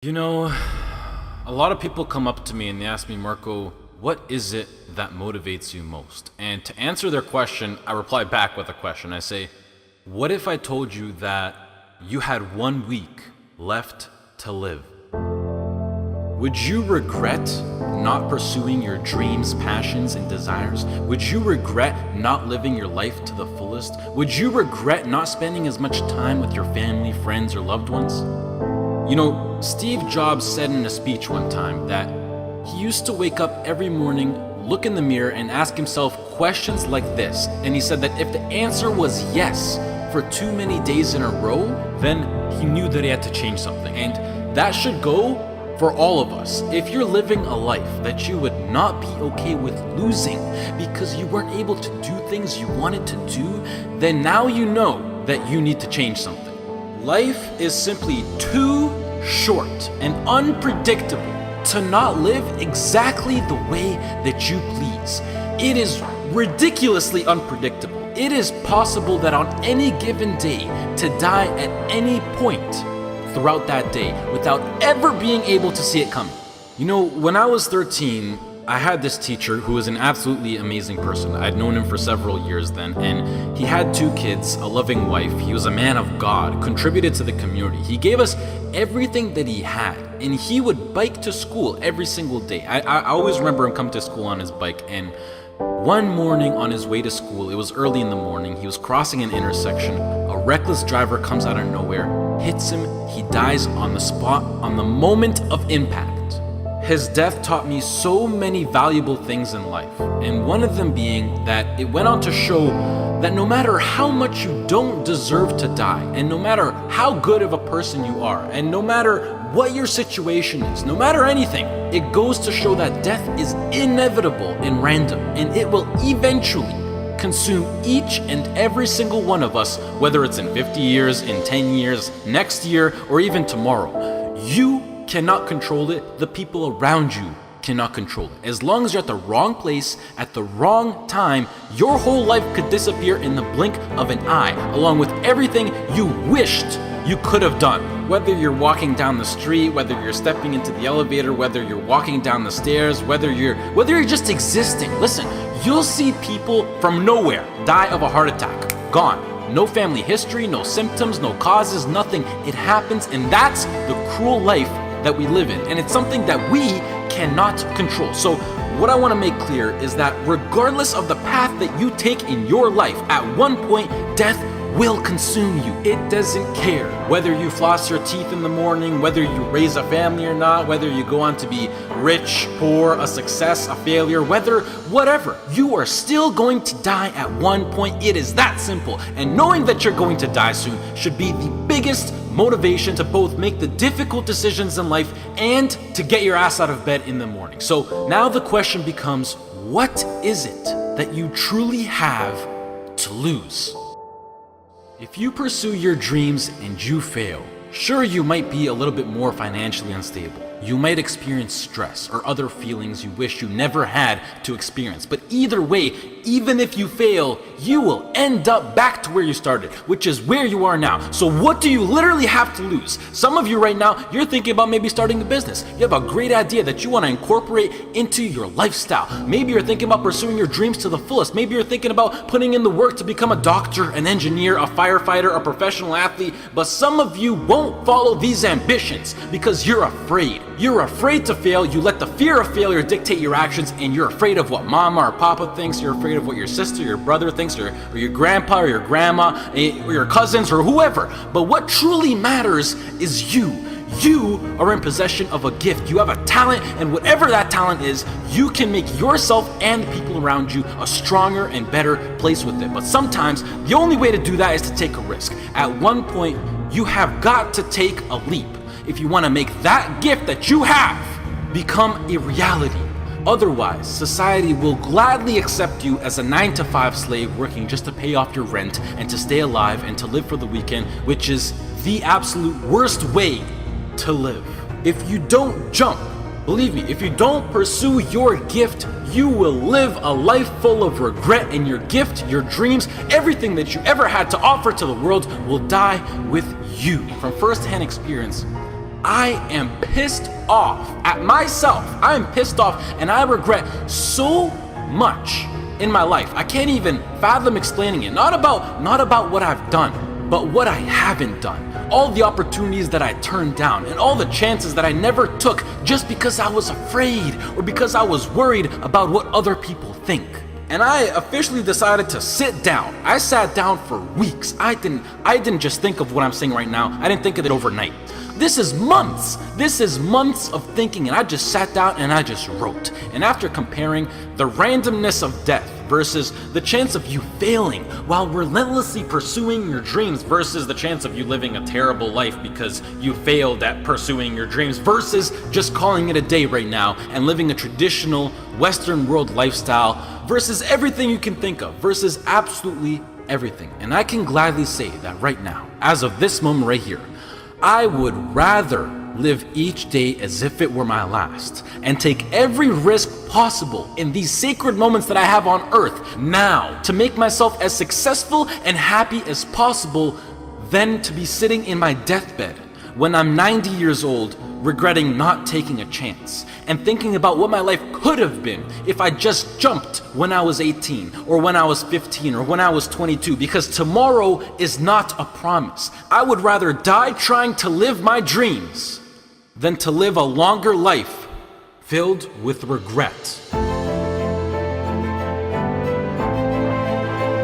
You know, a lot of people come up to me and they ask me, Marco, what is it that motivates you most? And to answer their question, I reply back with a question. I say, what if I told you that you had 1 week left to live? Would you regret not pursuing your dreams, passions, and desires? Would you regret not living your life to the fullest? Would you regret not spending as much time with your family, friends, or loved ones? You know, Steve Jobs said in a speech one time that he used to wake up every morning, look in the mirror, and ask himself questions like this. And he said that if the answer was yes for too many days in a row, then he knew that he had to change something. And that should go for all of us. If you're living a life that you would not be okay with losing because you weren't able to do things you wanted to do, then now you know that you need to change something. Life is simply too short and unpredictable to not live exactly the way that you please. It is ridiculously unpredictable. It is possible that on any given day to die at any point throughout that day without ever being able to see it coming. You know, when I was 13, I had this teacher who was an absolutely amazing person. I'd known him for several years then, and he had 2 kids, a loving wife. He was a man of God, contributed to the community. He gave us everything that he had, and he would bike to school every single day. I always remember him coming to school on his bike, and one morning on his way to school, it was early in the morning, he was crossing an intersection. A reckless driver comes out of nowhere, hits him, he dies on the spot, on the moment of impact. His death taught me so many valuable things in life, and one of them being that it went on to show that no matter how much you don't deserve to die, and no matter how good of a person you are, and no matter what your situation is, no matter anything, it goes to show that death is inevitable and random, and it will eventually consume each and every single one of us, whether it's in 50 years, in 10 years, next year, or even tomorrow. You cannot control it. The people around you cannot control it. As long as you're at the wrong place at the wrong time, your whole life could disappear in the blink of an eye, along with everything you wished you could have done. Whether you're walking down the street, whether you're stepping into the elevator, whether you're walking down the stairs, whether you're just existing. Listen, you'll see people from nowhere die of a heart attack. Gone. No family history, no symptoms, no causes, nothing. It happens, and that's the cruel life that we live in, and it's something that we cannot control. So what I want to make clear is that regardless of the path that you take in your life, at one point death will consume you. It doesn't care whether you floss your teeth in the morning, whether you raise a family or not, whether you go on to be rich, poor, a success, a failure, whatever, you are still going to die at one point. It is that simple. And knowing that you're going to die soon should be the biggest motivation to both make the difficult decisions in life and to get your ass out of bed in the morning. So now the question becomes, what is it that you truly have to lose? If you pursue your dreams and you fail, sure, you might be a little bit more financially unstable. You might experience stress or other feelings you wish you never had to experience. But either way, even if you fail, you will end up back to where you started, which is where you are now. So what do you literally have to lose? Some of you right now, you're thinking about maybe starting a business. You have a great idea that you want to incorporate into your lifestyle. Maybe you're thinking about pursuing your dreams to the fullest. Maybe you're thinking about putting in the work to become a doctor, an engineer, a firefighter, a professional athlete. But some of you won't follow these ambitions because you're afraid. You're afraid to fail. You let the fear of failure dictate your actions, and you're afraid of what mama or papa thinks. You're afraid of what your sister, your brother thinks, or your grandpa or your grandma, or your cousins, or whoever. But what truly matters is you. You are in possession of a gift. You have a talent, and whatever that talent is, you can make yourself and the people around you a stronger and better place with it. But sometimes the only way to do that is to take a risk. At one point, you have got to take a leap if you want to make that gift that you have become a reality. Otherwise, society will gladly accept you as a 9-to-5 slave working just to pay off your rent and to stay alive and to live for the weekend, which is the absolute worst way to live. If you don't jump, believe me, if you don't pursue your gift, you will live a life full of regret, and your gift, your dreams, everything that you ever had to offer to the world will die with you. From first-hand experience, I am pissed off at myself. I am pissed off and I regret so much in my life. I can't even fathom explaining it. Not about what I've done, but what I haven't done. All the opportunities that I turned down and all the chances that I never took just because I was afraid or because I was worried about what other people think. And I officially decided to sit down. I sat down for weeks. I didn't just think of what I'm saying right now. I didn't think of it overnight. This is months of thinking, and I just sat down and I just wrote. And after comparing the randomness of death versus the chance of you failing while relentlessly pursuing your dreams versus the chance of you living a terrible life because you failed at pursuing your dreams versus just calling it a day right now and living a traditional Western world lifestyle versus everything you can think of versus absolutely everything. And I can gladly say that right now, as of this moment right here, I would rather live each day as if it were my last and take every risk possible in these sacred moments that I have on earth now to make myself as successful and happy as possible than to be sitting in my deathbed when I'm 90 years old regretting not taking a chance and thinking about what my life could have been if I just jumped when I was 18 or when I was 15 or when I was 22, because tomorrow is not a promise. I would rather die trying to live my dreams than to live a longer life filled with regret.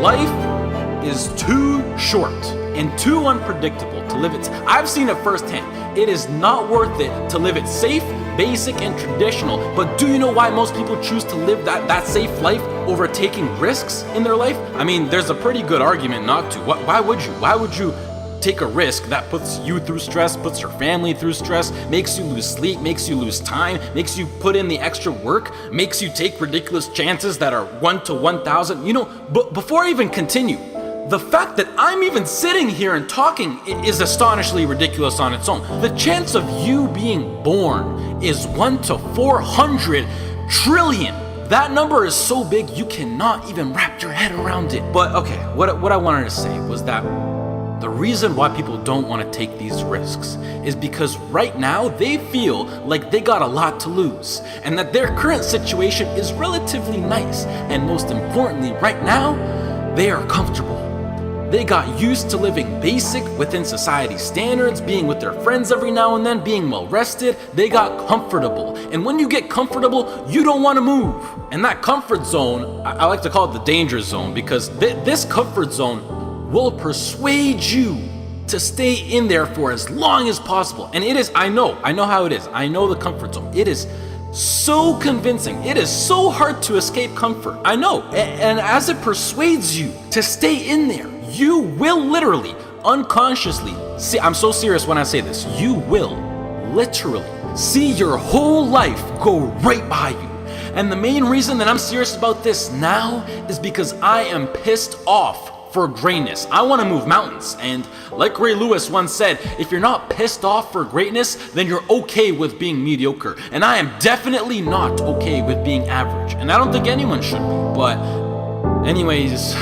Life is too short and too unpredictable to live it. I've seen it firsthand. It is not worth it to live it safe, basic, and traditional. But do you know why most people choose to live that safe life over taking risks in their life? I mean, there's a pretty good argument not to. Why would you? Why would you take a risk that puts you through stress, puts your family through stress, makes you lose sleep, makes you lose time, makes you put in the extra work, makes you take ridiculous chances that are 1 to 1,000? You know, but before I even continue, the fact that I'm even sitting here and talking is astonishingly ridiculous on its own. The chance of you being born is 1 to 400 trillion. That number is so big you cannot even wrap your head around it. But okay, what I wanted to say was that the reason why people don't want to take these risks is because right now they feel like they got a lot to lose and that their current situation is relatively nice. And most importantly, right now, they are comfortable. They got used to living basic within society standards, being with their friends every now and then, being well rested. They got comfortable. And when you get comfortable, you don't want to move. And that comfort zone, I like to call it the danger zone, because this comfort zone will persuade you to stay in there for as long as possible. And it is, I know how it is. I know the comfort zone. It is so convincing. It is so hard to escape comfort. I know. And as it persuades you to stay in there, you will literally, unconsciously, see, I'm so serious when I say this, you will literally see your whole life go right by you. And the main reason that I'm serious about this now is because I am pissed off for greatness. I want to move mountains. And like Ray Lewis once said, if you're not pissed off for greatness, then you're okay with being mediocre. And I am definitely not okay with being average. And I don't think anyone should be. But anyways,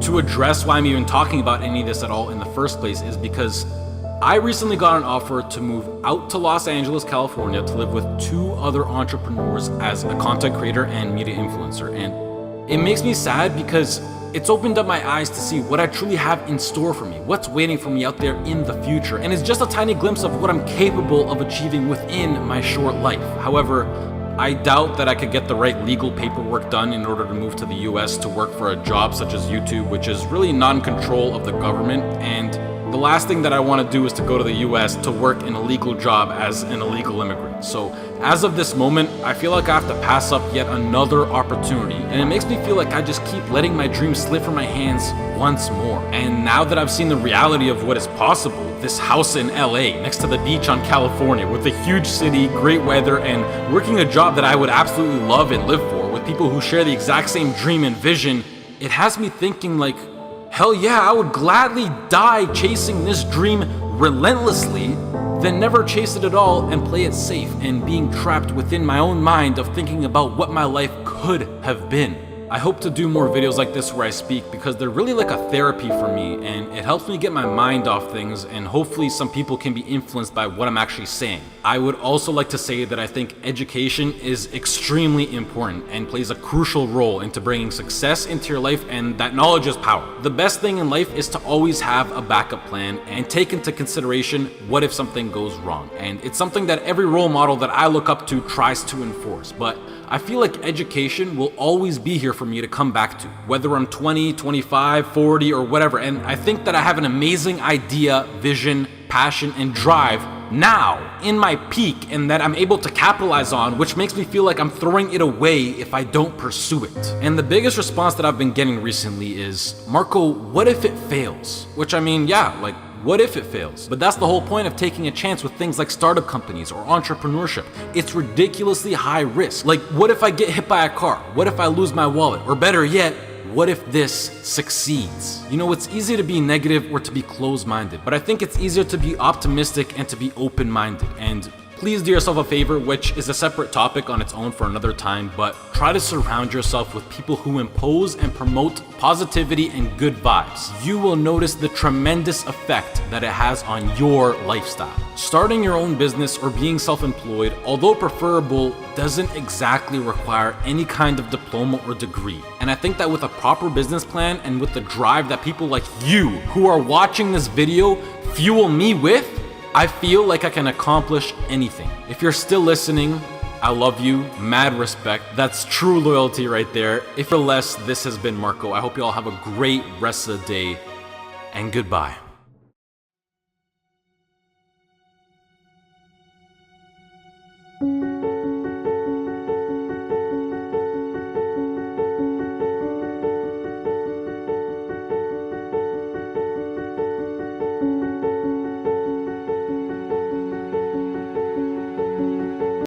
to address why I'm even talking about any of this at all in the first place is because I recently got an offer to move out to Los Angeles, California to live with 2 other entrepreneurs as a content creator and media influencer. And it makes me sad because it's opened up my eyes to see what I truly have in store for me, what's waiting for me out there in the future. And it's just a tiny glimpse of what I'm capable of achieving within my short life. However, I doubt that I could get the right legal paperwork done in order to move to the US to work for a job such as YouTube, which is really not in control of the government. And the last thing that I want to do is to go to the US to work in a legal job as an illegal immigrant. So as of this moment, I feel like I have to pass up yet another opportunity. And it makes me feel like I just keep letting my dreams slip from my hands once more. And now that I've seen the reality of what is possible, this house in LA next to the beach on California with a huge city, great weather, and working a job that I would absolutely love and live for with people who share the exact same dream and vision, it has me thinking like, hell yeah, I would gladly die chasing this dream relentlessly than never chase it at all and play it safe and being trapped within my own mind of thinking about what my life could have been. I hope to do more videos like this where I speak because they're really like a therapy for me, and it helps me get my mind off things, and hopefully some people can be influenced by what I'm actually saying. I would also like to say that I think education is extremely important and plays a crucial role into bringing success into your life, and that knowledge is power. The best thing in life is to always have a backup plan and take into consideration what if something goes wrong. And it's something that every role model that I look up to tries to enforce, but I feel like education will always be here for me to come back to, whether I'm 20, 25, 40, or whatever. And I think that I have an amazing idea, vision, passion, and drive now in my peak, and that I'm able to capitalize on, which makes me feel like I'm throwing it away if I don't pursue it. And the biggest response that I've been getting recently is, Marco, what if it fails? Which, I mean, yeah, like, what if it fails? But that's the whole point of taking a chance with things like startup companies or entrepreneurship. It's ridiculously high risk. Like, what if I get hit by a car? What if I lose my wallet? Or better yet, what if this succeeds? You know, it's easy to be negative or to be closed-minded, but I think it's easier to be optimistic and to be open-minded. And please do yourself a favor, which is a separate topic on its own for another time, but try to surround yourself with people who impose and promote positivity and good vibes. You will notice the tremendous effect that it has on your lifestyle. Starting your own business or being self-employed, although preferable, doesn't exactly require any kind of diploma or degree. And I think that with a proper business plan and with the drive that people like you who are watching this video fuel me with, I feel like I can accomplish anything. If you're still listening, I love you, mad respect. That's true loyalty right there. If you're less, this has been Marco. I hope you all have a great rest of the day, and goodbye.